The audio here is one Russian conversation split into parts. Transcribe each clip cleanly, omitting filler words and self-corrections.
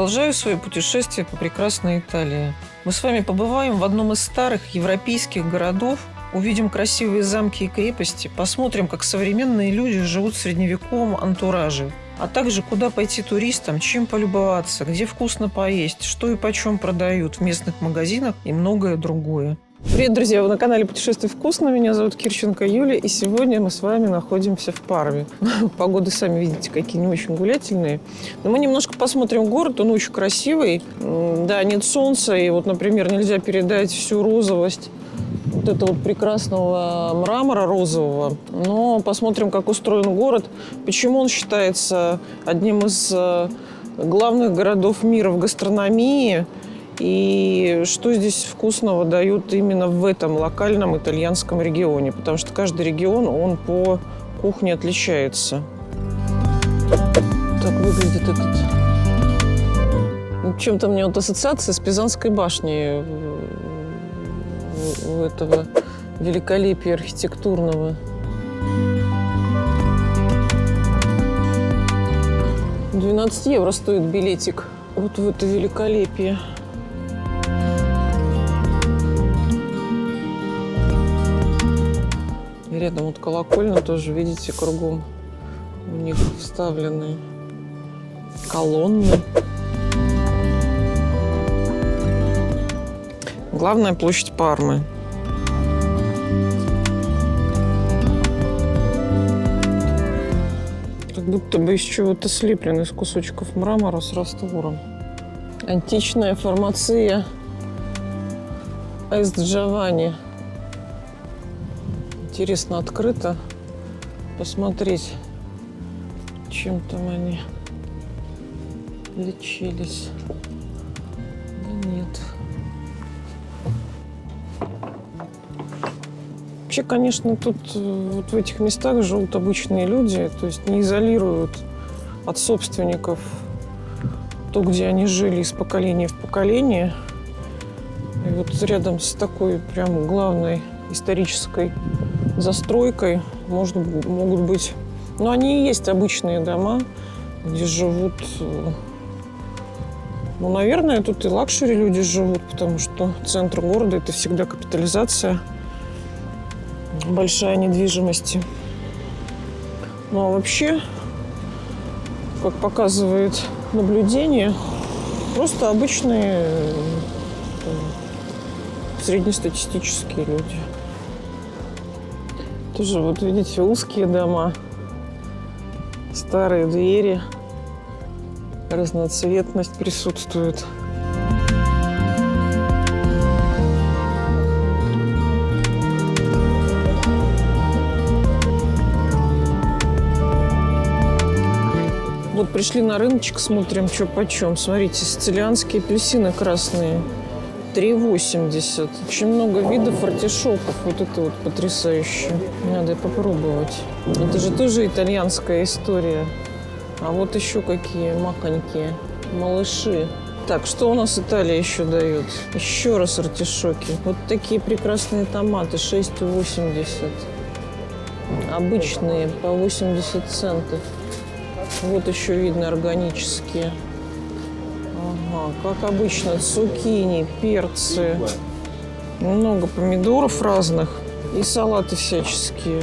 Продолжаю свое путешествие по прекрасной Италии. Мы с вами побываем в одном из старых европейских городов, увидим красивые замки и крепости, посмотрим, как современные люди живут в средневековом антураже, а также куда пойти туристам, чем полюбоваться, где вкусно поесть, что и почем продают в местных магазинах и многое другое. Привет, друзья! Вы на канале «Путешествуй вкусно». Меня зовут Кирченко Юля, и сегодня мы с вами находимся в Парме. Погоды, сами видите, какие не очень гулятельные. Но мы немножко посмотрим город, он очень красивый. Да, нет солнца, и вот, например, нельзя передать всю розовость вот этого прекрасного мрамора розового. Но посмотрим, как устроен город, почему он считается одним из главных городов мира в гастрономии, и что здесь вкусного дают именно в этом локальном итальянском регионе. Потому что каждый регион, он по кухне отличается. Так выглядит этот... Чем-то мне вот ассоциация с Пизанской башней у этого великолепия архитектурного. 12 евро стоит билетик вот в это великолепие. Рядом вот колокольня тоже, видите, кругом у них вставлены колонны. Главная площадь Пармы. Как будто бы из чего-то слеплен, из кусочков мрамора с раствором. Античная фармация Эст-Джованни. Интересно, открыто посмотреть, чем там они лечились. Да нет. Вообще, конечно, тут вот в этих местах живут обычные люди, то есть не изолируют от собственников то, где они жили из поколения в поколение. И вот рядом с такой прям главной исторической застройкой могут быть... Ну, они и есть обычные дома, где живут... Ну, наверное, тут и лакшери люди живут, потому что центр города – это всегда капитализация, большая недвижимости. Ну, а вообще, как показывает наблюдение, просто обычные среднестатистические люди. Тоже, вот видите, узкие дома, старые двери, разноцветность присутствует. Вот пришли на рыночек, смотрим, что почем. Смотрите, сицилианские апельсины красные. 3,80. Очень много видов артишоков. Вот это вот потрясающе. Надо попробовать. Это же тоже итальянская история. А вот еще какие маконькие. Малыши. Так, что у нас Италия еще дает? Еще раз артишоки. Вот такие прекрасные томаты. 6,80. Обычные по 80 центов. Вот еще видно органические. Ага, как обычно, цукини, перцы. Много помидоров разных. И салаты всяческие.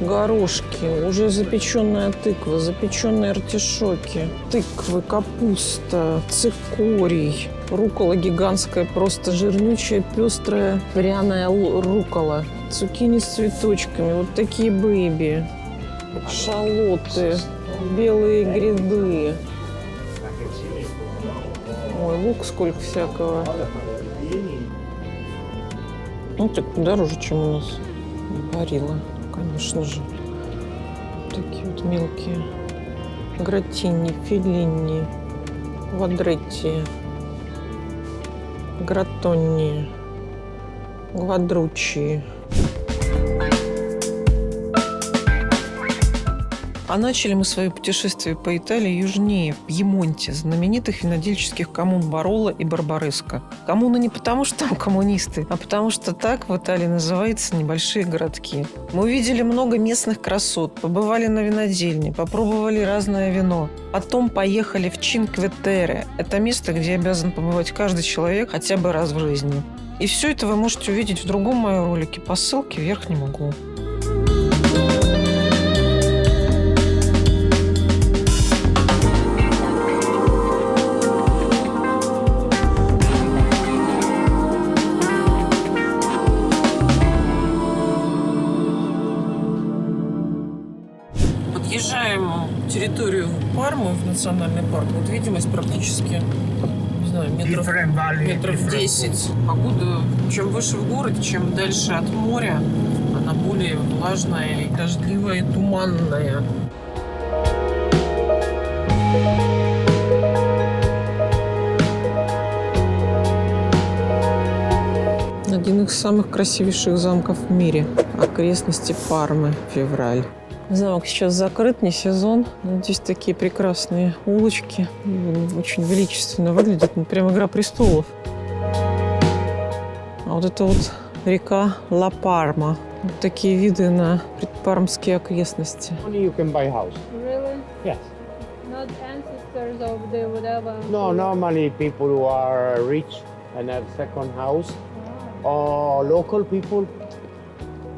Горошки, уже запеченная тыква, запеченные артишоки, тыквы, капуста, цикорий. Руккола гигантская, просто жирнючая, пестрая, пряная руккола. Цукини с цветочками, вот такие бэйби. Шалоты, белые грибы. Ой, лук сколько всякого. Ну, так подороже, чем у нас Барилла, конечно же. Такие вот мелкие. Гратини, феллини, квадретти, гратонни, гвадруччи. А начали мы свое путешествие по Италии южнее, в Пьемонте, знаменитых винодельческих коммун Бароло и Барбареско. Коммуны не потому, что там коммунисты, а потому что так в Италии называются небольшие городки. Мы увидели много местных красот, побывали на винодельне, попробовали разное вино. Потом поехали в Чинкве-Терре. Это место, где обязан побывать каждый человек хотя бы раз в жизни. И все это вы можете увидеть в другом моем ролике по ссылке в верхнем углу. Подъезжаем к территорию Пармы в национальный парк. Вот видимость практически, не знаю, метров 10. Погода, чем выше в городе, чем дальше от моря, она более влажная, дождливая и туманная. Один из самых красивейших замков в мире. Окрестности Пармы, февраль. Замок сейчас закрыт, не сезон. Но здесь такие прекрасные улочки. Очень величественно выглядит. Ну, прям «Игра престолов». А вот это вот река Ла-Парма. Вот такие виды на предпармские окрестности. You can buy house. Really? Yes. Not ancestors of the whatever. No, normally people who are rich and have second house, or local people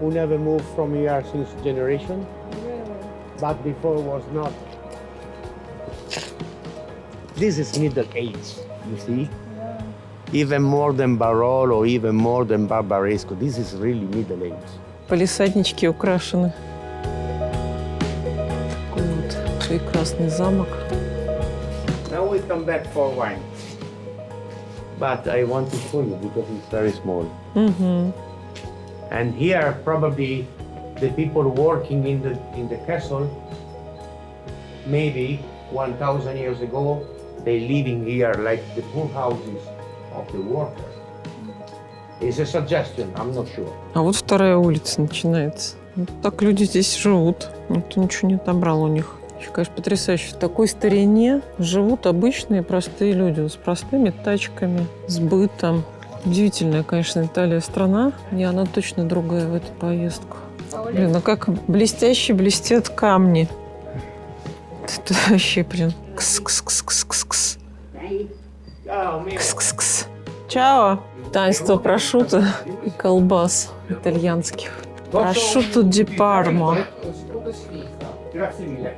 who never moved from here since generation, Really? but before was not. This is Middle Age, you see? Yeah. Even more than Barolo, even more than Barbaresco. This is really Middle Age. Палисаднички украшены. Такой вот прекрасный замок. Now we come back for wine. But I want to show you because it's very small. Угу. And here probably the people working in the castle, maybe 1,000 years ago, they living here like the poor houses of the workers. It's a suggestion, I'm not sure. А вот вторая улица начинается. Вот так люди здесь живут. Никто ничего не отобрал у них. Еще, конечно, потрясающе. В такой старине живут обычные простые люди. Вот с простыми тачками, с бытом. Удивительная, конечно, Италия страна. И она точно другая в эту поездку. Блин, ну как блестяще блестят камни. Это вообще прям кс-кс-кс-кс-кс. Кс-кс-кс. Чао! Таинство прошутто и колбас итальянских. Прошутто ди Парма. Grazie mille.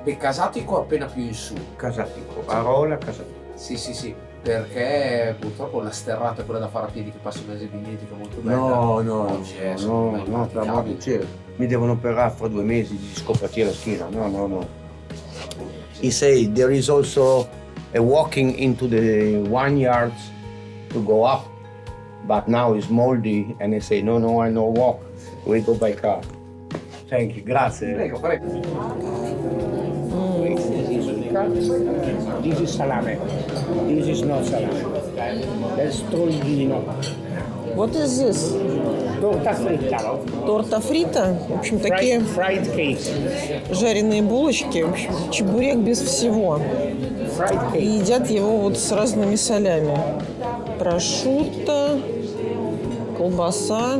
Beh, Casatico appena più in su. Casatico, Arola, Casatico. Sì, sì, sì, perché purtroppo la sterrata, quella da fare a piedi che passa in mezzo ai vigneti, che è molto bella. No, tra l'altro mi devono operare fra 2 mesi di scopertina schiena. No. He said there is also a walking into the vineyards to go up, but now it's moldy, and they say no, I no walk. We go by car. Thank you, grazie. Prego, prego. This is salame. This is not salame. That's toldino. What is this? Torta fritta. Торта фрита. В общем, такие Fried cake. жареные булочки. В общем, чебурек без всего. Fried И cake. едят его вот с разными солями. Прошутто, колбаса,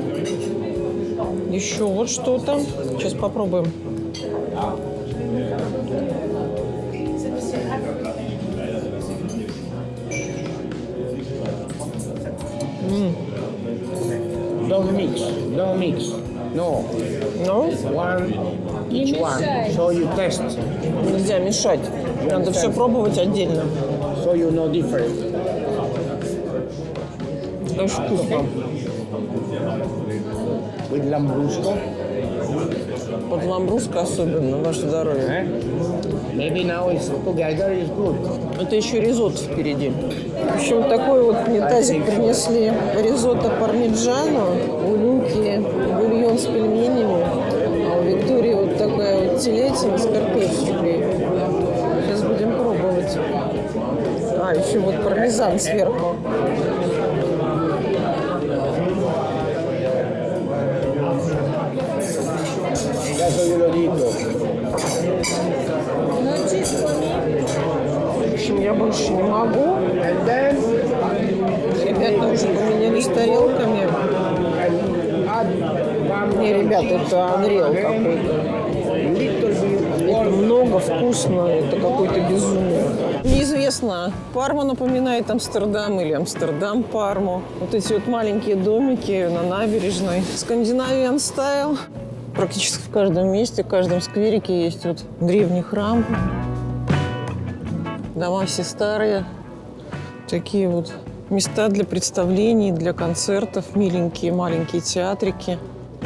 еще вот что-то. Сейчас попробуем. Don't mix. No. Ну, One, each one. mixture. So you test. нельзя мешать. Надо все пробовать отдельно. So you know different. Очень вкусно. With lambrusco. Под ламбруско особенно, ваше здоровье. Maybe now it's together is good. Это еще ризотто впереди. В общем, такой вот мне тазик принесли ризотто пармиджано, у Люки бульон с пельменями, а у Виктории вот такая вот телятина с картошечкой. Сейчас будем пробовать. А, еще вот пармезан сверху. Adesso glielo dico. В общем, я больше не могу. Ребята уже поменялись тарелками. Не, ребята, это Unreal какой-то. Это много, вкусно, это какое-то безумие. Неизвестно, Парма напоминает Амстердам или Амстердам Парму. Вот эти вот маленькие домики на набережной. Скандинавиан стайл. Практически в каждом месте, в каждом скверике есть вот древний храм. Дома все старые. Такие вот места для представлений, для концертов, миленькие маленькие театрики.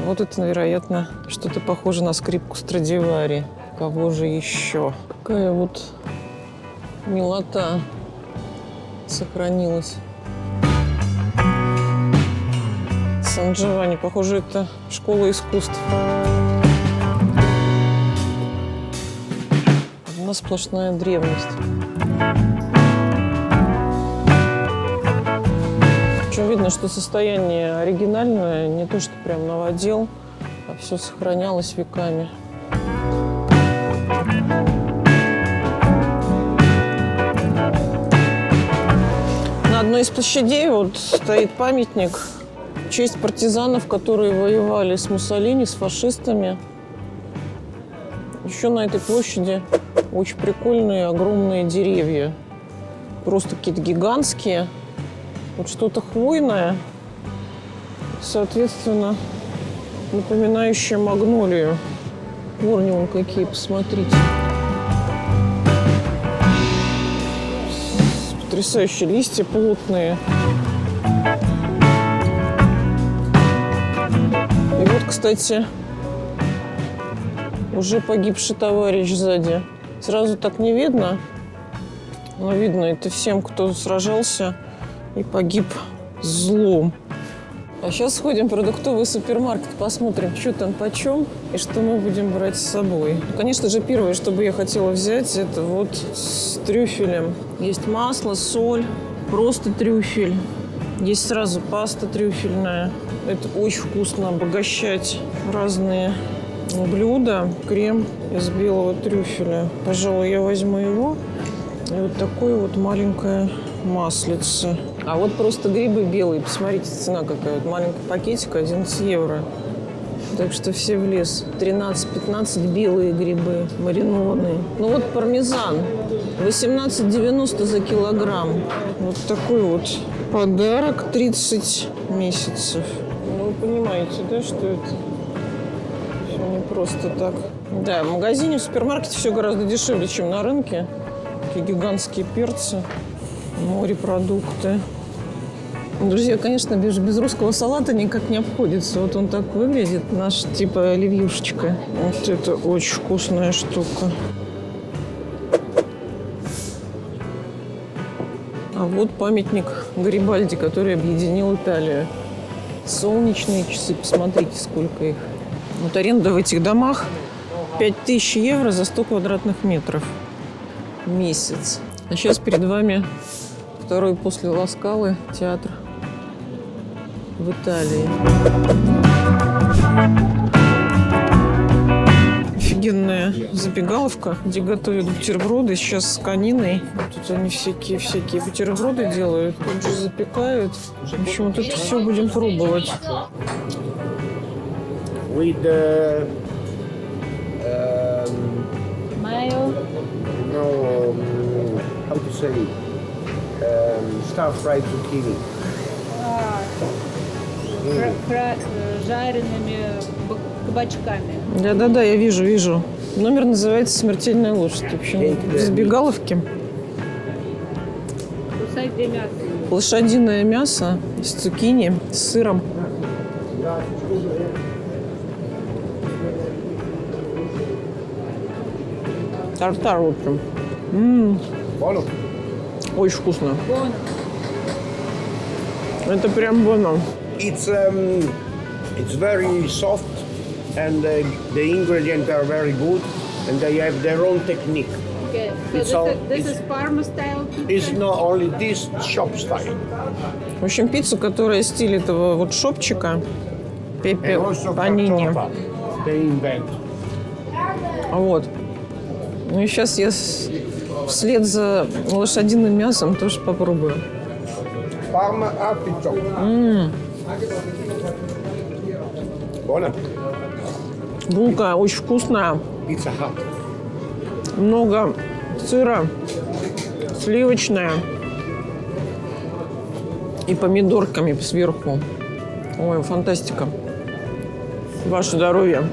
Вот это, вероятно, что-то похоже на скрипку Страдивари. Кого же еще? Какая вот милота сохранилась. Сан-Джованни. Похоже, это школа искусств. Одна сплошная древность. Причем видно, что состояние оригинальное, не то, что прям новодел, а все сохранялось веками. На одной из площадей вот стоит памятник в честь партизанов, которые воевали с Муссолини, с фашистами. Еще на этой площади очень прикольные огромные деревья. Просто какие-то гигантские. Вот что-то хвойное, соответственно, напоминающее магнолию. Корни вон какие, посмотрите. Потрясающие листья плотные. И вот, кстати, уже погибший товарищ сзади. Сразу так не видно, но видно это всем, кто сражался и погиб злом. А сейчас сходим в продуктовый супермаркет, посмотрим, что там почем и что мы будем брать с собой. Конечно же, первое, что бы я хотела взять, это вот с трюфелем. Есть масло, соль, просто трюфель. Есть сразу паста трюфельная. Это очень вкусно, обогащать разные блюда. Крем из белого трюфеля. Пожалуй, я возьму его. И вот такое вот маленькое маслице. А вот просто грибы белые. Посмотрите, цена какая. Вот маленький пакетик 11 евро. Так что все в лес. 13-15 белые грибы, маринованные. Ну вот пармезан. 18,90 за килограмм. Вот такой вот подарок. 30 месяцев. Ну, вы понимаете, да, что это все не просто так. Да, в магазине, в супермаркете все гораздо дешевле, чем на рынке. Такие гигантские перцы, морепродукты. Друзья, конечно, без русского салата никак не обходится. Вот он так выглядит, наш типа оливьюшечка. Вот это очень вкусная штука. А вот памятник Гарибальди, который объединил Италию. Солнечные часы, посмотрите, сколько их. Вот аренда в этих домах 5000 евро за 100 квадратных метров в месяц. А сейчас перед вами второй после Ла Скалы театр в Италии. Офигенная забегаловка, где готовят бутерброды. Сейчас с кониной. Тут они всякие бутерброды делают. Тут же запекают. В общем, вот это все будем пробовать. With Mayo. no, how to say, stir-fried zucchini. Жареными кабачками. Да-да-да, я вижу. Номер называется «Смертельная лошадь». В общем, в забегаловке. Кусайте мясо. Лошадиное мясо с цукини, с сыром. Тартар, в общем. Bueno, Очень вкусно. Это прям боно. it's very soft, and the ingredients are very good, and they have their own technique. Okay. It's So all- this is Parma style. It's not only this shop style. В общем, пиццу, которая стиль этого вот шопчика, Пепе And also Панини. cartoffa, they invent. Вот. Ну и сейчас я вслед за лошадиным мясом тоже попробую. Parma artichoke. Buona. Булка очень вкусная. Pizza Hut. Много сыра, сливочная и помидорками сверху. Ой, фантастика. Ваше здоровье.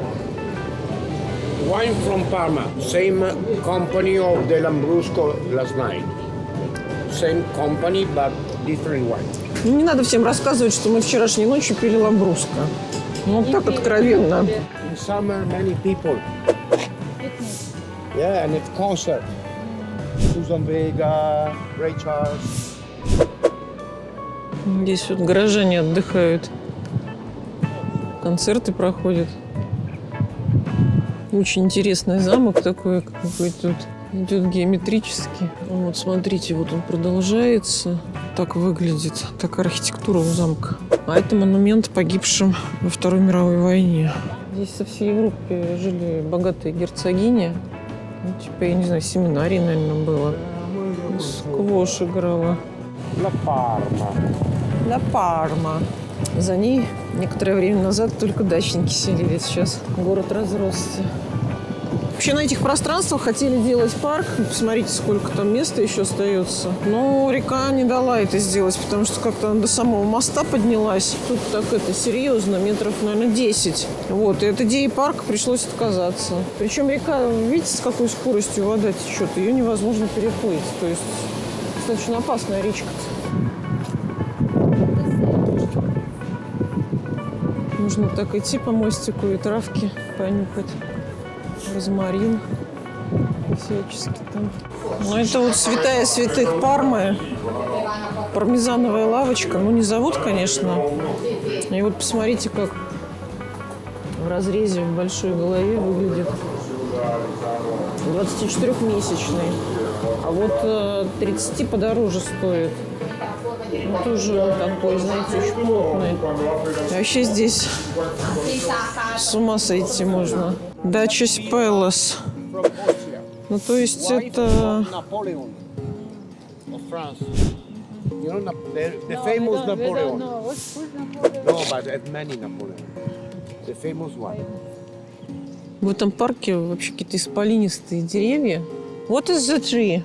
Wine from Parma. Same company of the Lambrusco last night. Same company, but different wine. Ну, не надо всем рассказывать, что мы вчерашней ночью пили ламбруско. Ну, так откровенно. In summer, many people. Yeah, and it's concert. Susan Vega, Ray Charles. Здесь вот горожане отдыхают. Концерты проходят. Очень интересный замок такой, какой тут идет геометрически. Вот смотрите, вот он продолжается. Так выглядит, такая архитектура у замка. А это монумент погибшим во Второй мировой войне. Здесь со всей Европы жили богатые герцогини. Ну, типа, я не знаю, семинарий, наверное, было. Сквош играла. La Parma. Ла Парма. За ней некоторое время назад только дачники селились. Сейчас город разросся. Вообще на этих пространствах хотели делать парк. Посмотрите, сколько там места еще остается. Но река не дала это сделать, потому что как-то она до самого моста поднялась. Тут так это серьезно, метров, наверное, 10. Вот, и от идеи парка пришлось отказаться. Причем река, видите, с какой скоростью вода течет, ее невозможно переплыть. То есть достаточно опасная речка-то. Нужно так идти по мостику и травки понюхать. Розмарин всячески там. Ну, это вот святая святых Пармы. Пармезановая лавочка. Ну, не зовут, конечно. И вот посмотрите, как в разрезе в большой голове выглядит. 24-месячный. А вот 30 подороже стоит. Ну, тоже такой, знаете, очень плотный. И вообще здесь с ума сойти можно. Дачес Пэлас. Ну, то есть это... Napoleon of France. You know, the famous Napoleon. No, but there's many Napoleon. The famous one. В этом парке вообще какие-то исполинистые деревья. What is the tree?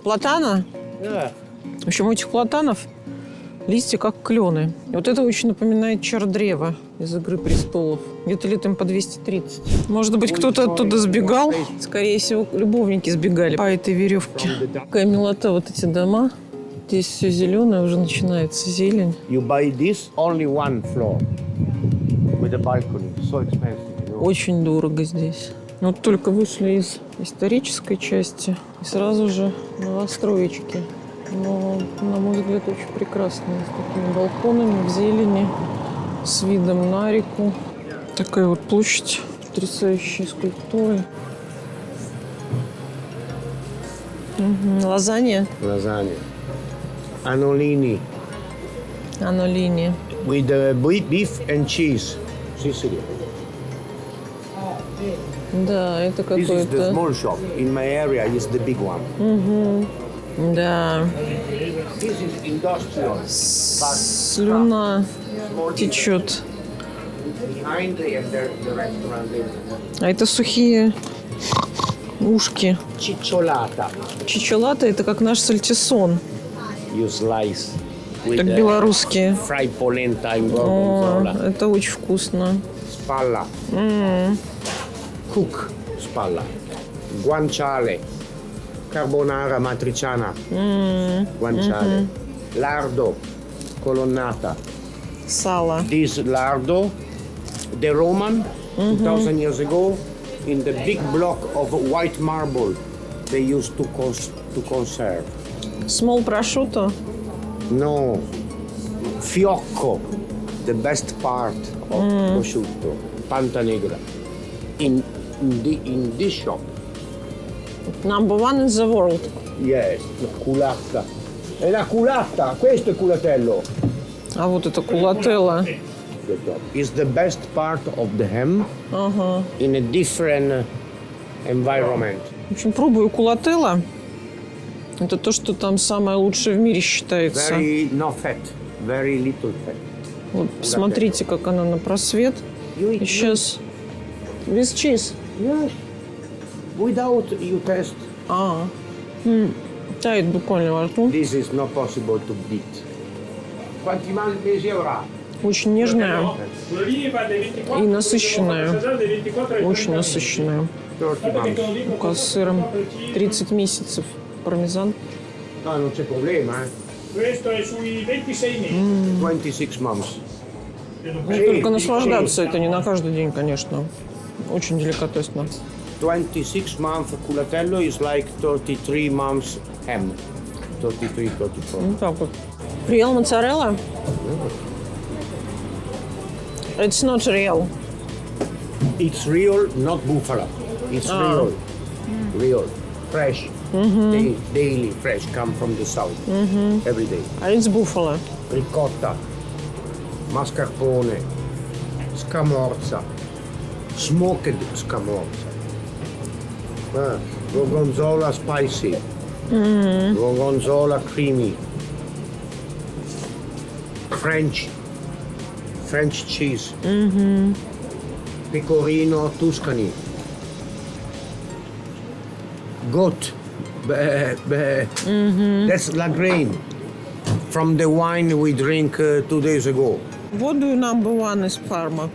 Платана? Yeah. В общем, у этих платанов листья как клены. И вот это очень напоминает чар древа из «Игры престолов». Где-то лет им по 230. Может быть, кто-то оттуда сбегал? Скорее всего, любовники сбегали по этой веревке. Какая милота, вот эти дома. Здесь все зеленое, уже начинается зелень. You buy this only one floor with a balcony. So expensive. You know? Очень дорого здесь. Вот только вышли из исторической части и сразу же новостроечки. Но, на мой взгляд, очень прекрасные. С такими балконами в зелени, с видом на реку. Такая вот площадь, потрясающая скульптуры. Лазанья. Lasagna. Annolini Анолини. with beef and cheese. Sicily. Да, это This is the какой-то... small shop. In my area is the big one. Да, This is industrial. слюна течет. Behind the restaurant is А это сухие ушки. cicciolata. Чичолата – это как наш сальтисон, You slice with как белорусские. fried polenta in О, gorgonzola. это очень вкусно. Spalla. Cook spalla. Guanciale. Carbonara matriciana. Guanciale. Lardo. Colonnata. Сало. This lardo, the Roman, 2,000 years ago, in the big block of white marble, they used to conserve. Смол прошутто. No, fiocco, the best part of prosciutto, Panta Negra. In this shop, Number one in the world. yes, la culata. È la culata, questo è il culatello. А вот это кулателла. It's the best part of the ham in a different environment. В общем, пробую кулателла. Это то, что там самое лучшее в мире считается. Very no fat, very little fat. Вот, посмотрите, как она на просвет. You И eat сейчас без чиз. yes. Without you test, Тает буквально во рту. this is not possible to beat. Quanti mesi avrà? Очень нежная и насыщенная. Очень насыщенная. 30 months. Мука с сыром. 30 месяцев пармезан. No, non c'è problema, eh. Questo è sui 26 mesi. 26 months. Только наслаждаться это не на каждый день, конечно. Очень деликатесно. 26 months culatello is like 33 months ham. 33, 34. Вот так вот. Real моцарелла? It's not real. It's real, not buffalo. It's real. Real. Fresh. Daily fresh. Come from the south. Every day. А it's buffalo. Ricotta. Mascarpone. Scamorza. Smoked scamorza. Gorgonzola spicy. Gorgonzola creamy. French cheese. Pecorino Tuscany. Goat. That's Lagrange. From the wine we drink 2 days ago. What do you number one is Parma?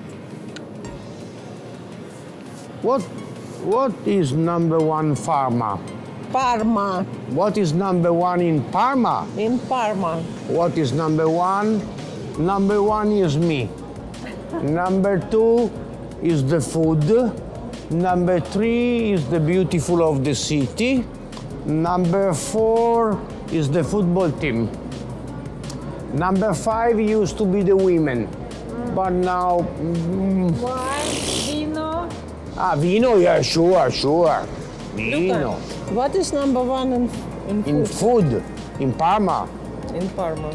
What is number one Parma? Parma. What is number one in Parma? In Parma. What is number one? Number one is me. Number two is the food. Number three is the beautiful of the city. Number four is the football team. Number five used to be the women. But now, Vino. vino, yeah, sure. Vino. What is number one In food, in Parma, in Parma?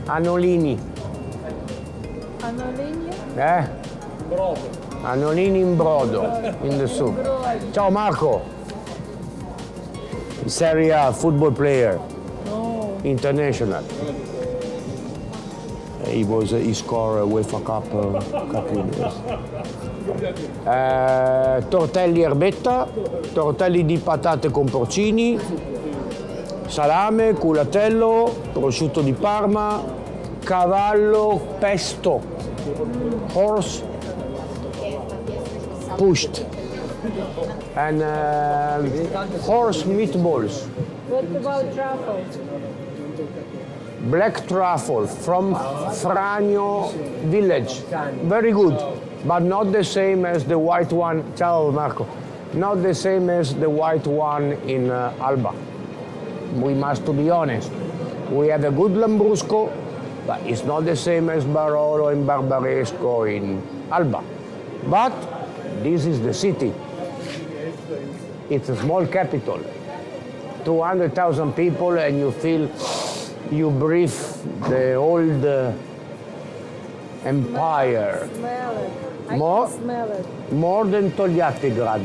Anolini. Anolini. Anolini in brodo, in the soup. Ciao Marco. Serie A football player. International. He scored a UEFA Cup a couple of years. Tortelli erbetta, tortelli di patate con porcini, salame, culatello, prosciutto di Parma, cavallo pesto, horse pushed, and horse meatballs. What about truffle? Black truffle from Fragno village. Very good, but not the same as the white one. Ciao Marco. Not the same as the white one in Alba. We must be honest. We have a good Lambrusco, but it's not the same as Barolo and Barbaresco in Alba. But this is the city. It's a small capital. 200,000 people, and you feel you breathe the old empire. Smell it. I More? can smell it. More than Togliattigrad.